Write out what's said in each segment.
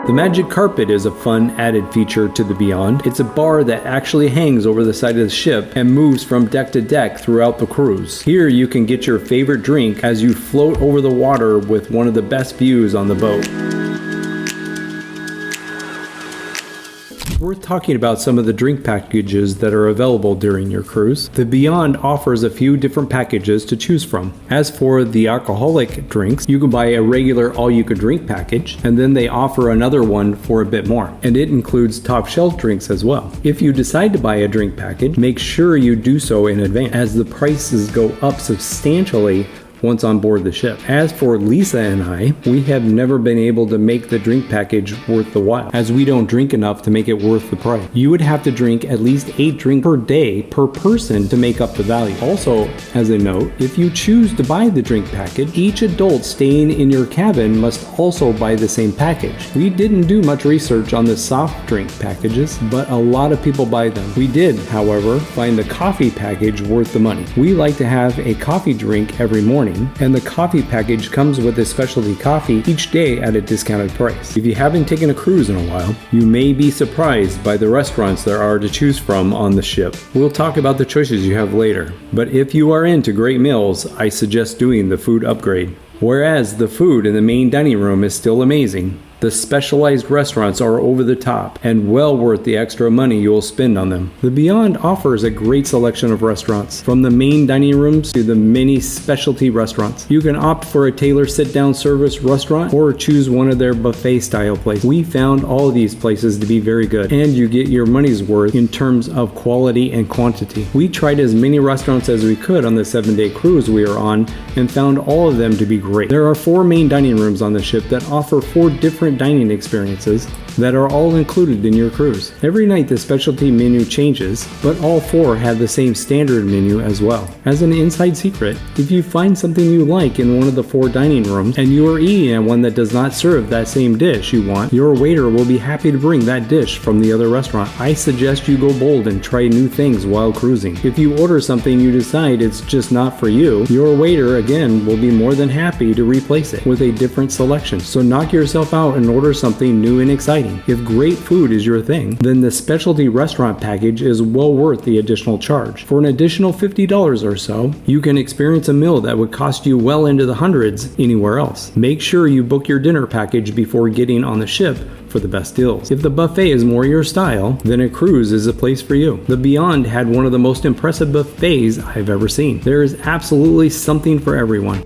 The magic carpet is a fun added feature to the Beyond. It's a bar that actually hangs over the side of the ship and moves from deck to deck throughout the cruise. Here you can get your favorite drink as you float over the water with one of the best views on the boat. It's worth talking about some of the drink packages that are available during your cruise. The Beyond offers a few different packages to choose from. As for the alcoholic drinks, you can buy a regular all-you-can-drink package, and then they offer another one for a bit more. And it includes top shelf drinks as well. If you decide to buy a drink package, make sure you do so in advance, as the prices go up substantially once on board the ship. As for Lisa and I, we have never been able to make the drink package worth the while, as we don't drink enough to make it worth the price. You would have to drink at least 8 drinks per day per person to make up the value. Also, as a note, if you choose to buy the drink package, each adult staying in your cabin must also buy the same package. We didn't do much research on the soft drink packages, but a lot of people buy them. We did, however, find the coffee package worth the money. We like to have a coffee drink every morning, and the coffee package comes with a specialty coffee each day at a discounted price. If you haven't taken a cruise in a while, you may be surprised by the restaurants there are to choose from on the ship. We'll talk about the choices you have later, but if you are into great meals, I suggest doing the food upgrade. Whereas the food in the main dining room is still amazing, the specialized restaurants are over the top and well worth the extra money you'll spend on them. The Beyond offers a great selection of restaurants, from the main dining rooms to the many specialty restaurants. You can opt for a Taylor sit-down service restaurant or choose one of their buffet-style places. We found all of these places to be very good, and you get your money's worth in terms of quality and quantity. We tried as many restaurants as we could on the 7-day cruise we were on and found all of them to be great. There are 4 main dining rooms on the ship that offer 4 different dining experiences that are all included in your cruise. Every night the specialty menu changes, but all 4 have the same standard menu as well. As an inside secret, if you find something you like in one of the 4 dining rooms and you are eating at one that does not serve that same dish you want, your waiter will be happy to bring that dish from the other restaurant. I suggest you go bold and try new things while cruising. If you order something you decide it's just not for you, your waiter again will be more than happy to replace it with a different selection. So knock yourself out and order something new and exciting. If great food is your thing, then the specialty restaurant package is well worth the additional charge. For an additional $50 or so, you can experience a meal that would cost you well into the hundreds anywhere else. Make sure you book your dinner package before getting on the ship for the best deals. If the buffet is more your style, then a cruise is a place for you. The Beyond had one of the most impressive buffets I've ever seen. There is absolutely something for everyone.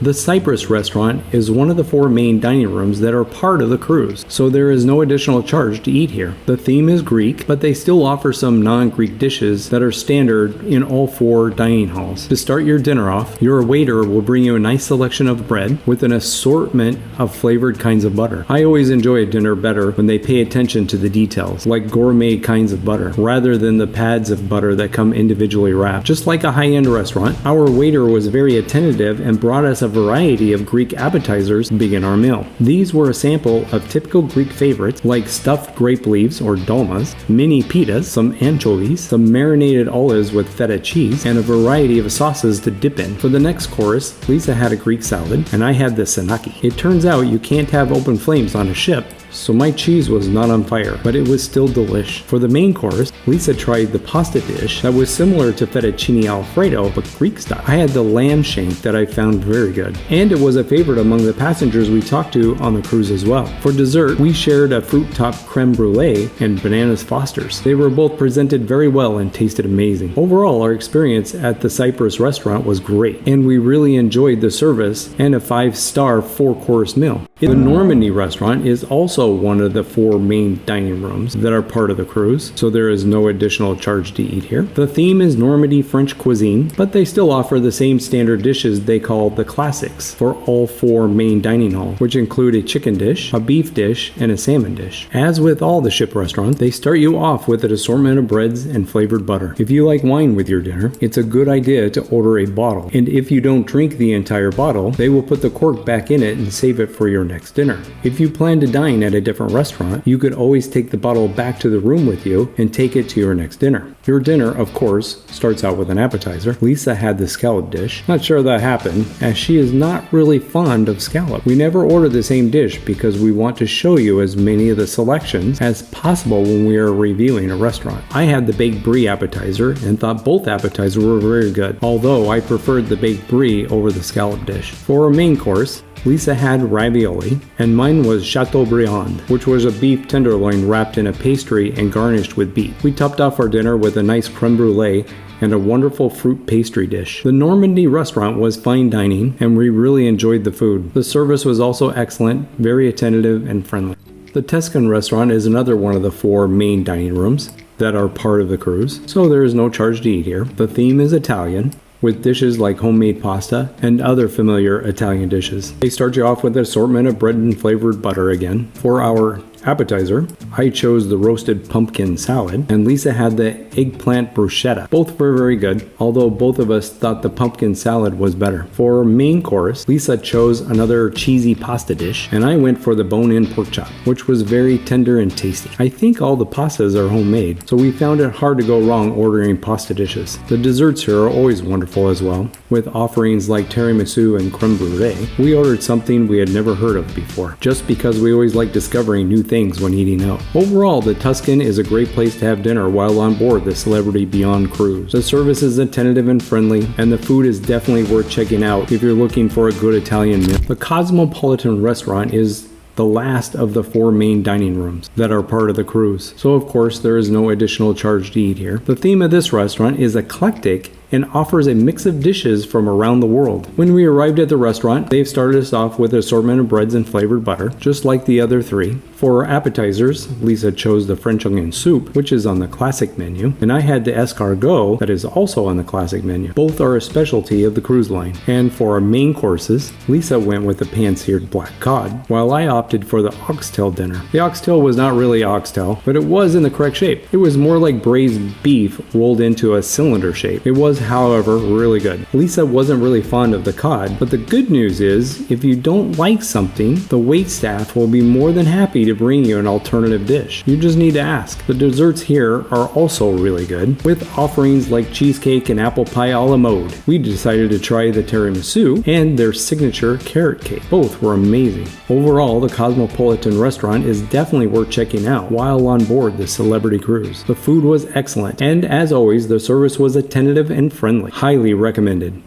The Cypress Restaurant is one of the 4 main dining rooms that are part of the cruise, so there is no additional charge to eat here. The theme is Greek, but they still offer some non-Greek dishes that are standard in all 4 dining halls. To start your dinner off, your waiter will bring you a nice selection of bread with an assortment of flavored kinds of butter. I always enjoy a dinner better when they pay attention to the details, like gourmet kinds of butter, rather than the pads of butter that come individually wrapped. Just like a high-end restaurant, our waiter was very attentive and brought us a variety of Greek appetizers to begin our meal. These were a sample of typical Greek favorites like stuffed grape leaves or dolmas, mini pitas, some anchovies, some marinated olives with feta cheese, and a variety of sauces to dip in. For the next course, Lisa had a Greek salad, and I had the sanaki. It turns out you can't have open flames on a ship, so my cheese was not on fire, but it was still delish. For the main course, Lisa tried the pasta dish that was similar to fettuccine alfredo, but Greek style. I had the lamb shank that I found very good, and it was a favorite among the passengers we talked to on the cruise as well. For dessert, we shared a fruit top creme brulee and bananas Fosters. They were both presented very well and tasted amazing. Overall, our experience at the Cypress Restaurant was great, and we really enjoyed the service and a 5-star 4-course meal. The Normandy Restaurant is also one of the 4 main dining rooms that are part of the cruise, so there is no additional charge to eat here. The theme is Normandy French cuisine, but they still offer the same standard dishes they call the classics for all 4 main dining halls, which include a chicken dish, a beef dish, and a salmon dish. As with all the ship restaurants, they start you off with an assortment of breads and flavored butter. If you like wine with your dinner, it's a good idea to order a bottle, and if you don't drink the entire bottle, they will put the cork back in it and save it for your next dinner. If you plan to dine at a different restaurant, you could always take the bottle back to the room with you and take it to your next dinner. Your dinner, of course, starts out with an appetizer. Lisa had the scallop dish. Not sure that happened, as she is not really fond of scallop. We never order the same dish because we want to show you as many of the selections as possible when we are reviewing a restaurant. I had the baked brie appetizer and thought both appetizers were very good, although I preferred the baked brie over the scallop dish. For our main course, Lisa had ravioli, and mine was Chateaubriand, which was a beef tenderloin wrapped in a pastry and garnished with beet. We topped off our dinner with a nice creme brulee and a wonderful fruit pastry dish. The Normandy Restaurant was fine dining, and we really enjoyed the food. The service was also excellent, very attentive and friendly. The Tuscan Restaurant is another one of the 4 main dining rooms that are part of the cruise, so there is no charge to eat here. The theme is Italian, with dishes like homemade pasta and other familiar Italian dishes. They start you off with an assortment of bread and flavored butter again. For our appetizer, I chose the roasted pumpkin salad, and Lisa had the eggplant bruschetta. Both were very good, although both of us thought the pumpkin salad was better. For our main course, Lisa chose another cheesy pasta dish, and I went for the bone-in pork chop, which was very tender and tasty. I think all the pastas are homemade, so we found it hard to go wrong ordering pasta dishes. The desserts here are always wonderful as well, with offerings like tiramisu and creme brulee. We ordered something we had never heard of before, just because we always like discovering new things when eating out. Overall, the Tuscan is a great place to have dinner while on board the Celebrity Beyond cruise. The service is attentive and friendly, and the food is definitely worth checking out if you're looking for a good Italian meal. The Cosmopolitan Restaurant is the last of the 4 main dining rooms that are part of the cruise, so of course there is no additional charge to eat here. The theme of this restaurant is eclectic and offers a mix of dishes from around the world. When we arrived at the restaurant, they've started us off with an assortment of breads and flavored butter, just like the other 3. For our appetizers, Lisa chose the French onion soup, which is on the classic menu, and I had the escargot, that is also on the classic menu. Both are a specialty of the cruise line. And for our main courses, Lisa went with the pan-seared black cod, while I opted for the oxtail dinner. The oxtail was not really oxtail, but it was in the correct shape. It was more like braised beef rolled into a cylinder shape. It was, however, really good. Lisa wasn't really fond of the cod, but the good news is, if you don't like something, the waitstaff will be more than happy to bring you an alternative dish. You just need to ask. The desserts here are also really good, with offerings like cheesecake and apple pie a la mode. We decided to try the tiramisu and their signature carrot cake. Both were amazing. Overall, the Cosmopolitan Restaurant is definitely worth checking out while on board the Celebrity Cruise. The food was excellent, and as always, the service was attentive and friendly. Highly recommended.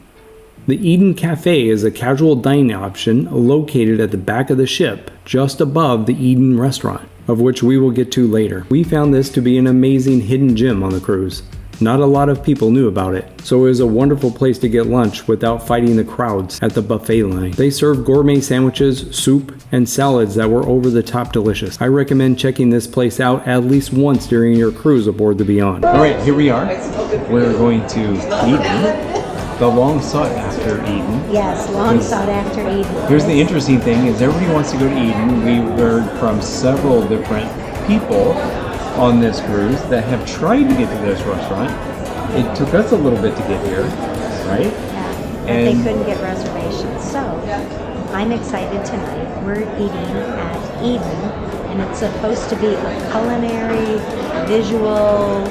The Eden Cafe is a casual dining option located at the back of the ship, just above the Eden Restaurant, of which we will get to later. We found this to be an amazing hidden gem on the cruise. Not a lot of people knew about it, so it was a wonderful place to get lunch without fighting the crowds at the buffet line. They served gourmet sandwiches, soup, and salads that were over the top delicious. I recommend checking this place out at least once during your cruise aboard the Beyond. Alright, here we are. We're going to Eden. The long sought after Eden. Yes, long sought after Eden. Here's the interesting thing is everybody wants to go to Eden. We heard from several different people on this cruise that have tried to get to this restaurant. It took us a little bit to get here, right? Yeah, but they couldn't get reservations. So I'm excited tonight. We're eating at Eden, and it's supposed to be a culinary, visual,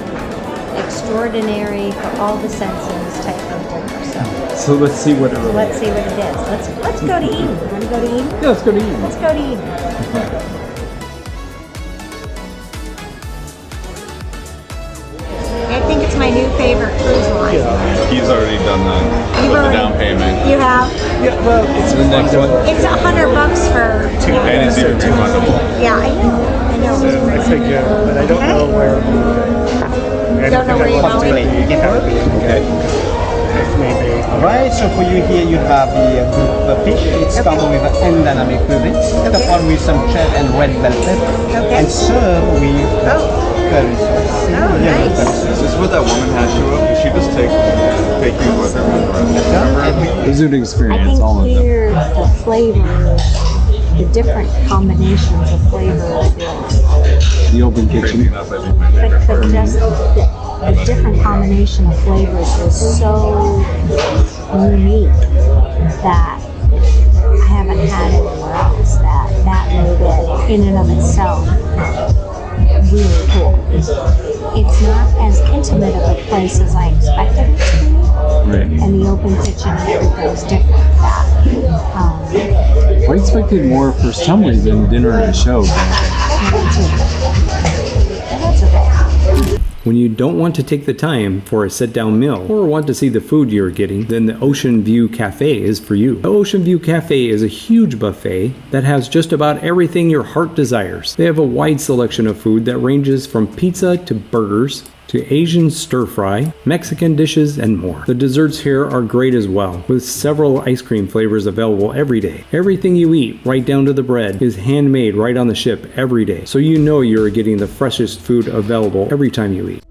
extraordinary for all the senses type of dinner. So let's see what it really is. Let's see what it is. Let's go to Eden. Want to go to Eden? Yeah, let's go to Eden. Let's go to Eden. I think it's my new favorite cruise line. Yeah. He's already done the down payment. You have? Yeah, well, it's the next one. It's $100 for 2 And it's even refundable. Yeah, I know. So I figure, but I don't know where. Don't know where you're going. Okay. Maybe. Right, so for you here you have the fish. It's covered with an dynamic ribbon, topped on with some cherry and red bell pepper, and served with curry sauce. Oh, nice. Is this what that woman has you up? Did she just take you with her on the restaurant? It's an experience, all I of think them. here the flavors, the different combinations of flavors, The open kitchen. but just the different combination of flavors is so unique that I haven't had anywhere else. That that in and of itself, really cool. It's not as intimate of a place as I expected it to be. Right. And the open kitchen and everything is different with that. I expected more for some reason dinner and a show. That's okay. When you don't want to take the time for a sit-down meal or want to see the food you're getting, then the Ocean View Cafe is for you. The Ocean View Cafe is a huge buffet that has just about everything your heart desires. They have a wide selection of food that ranges from pizza to burgers to Asian stir-fry, Mexican dishes, and more. The desserts here are great as well, with several ice cream flavors available every day. Everything you eat, right down to the bread, is handmade right on the ship every day, so you know you're getting the freshest food available every time you eat.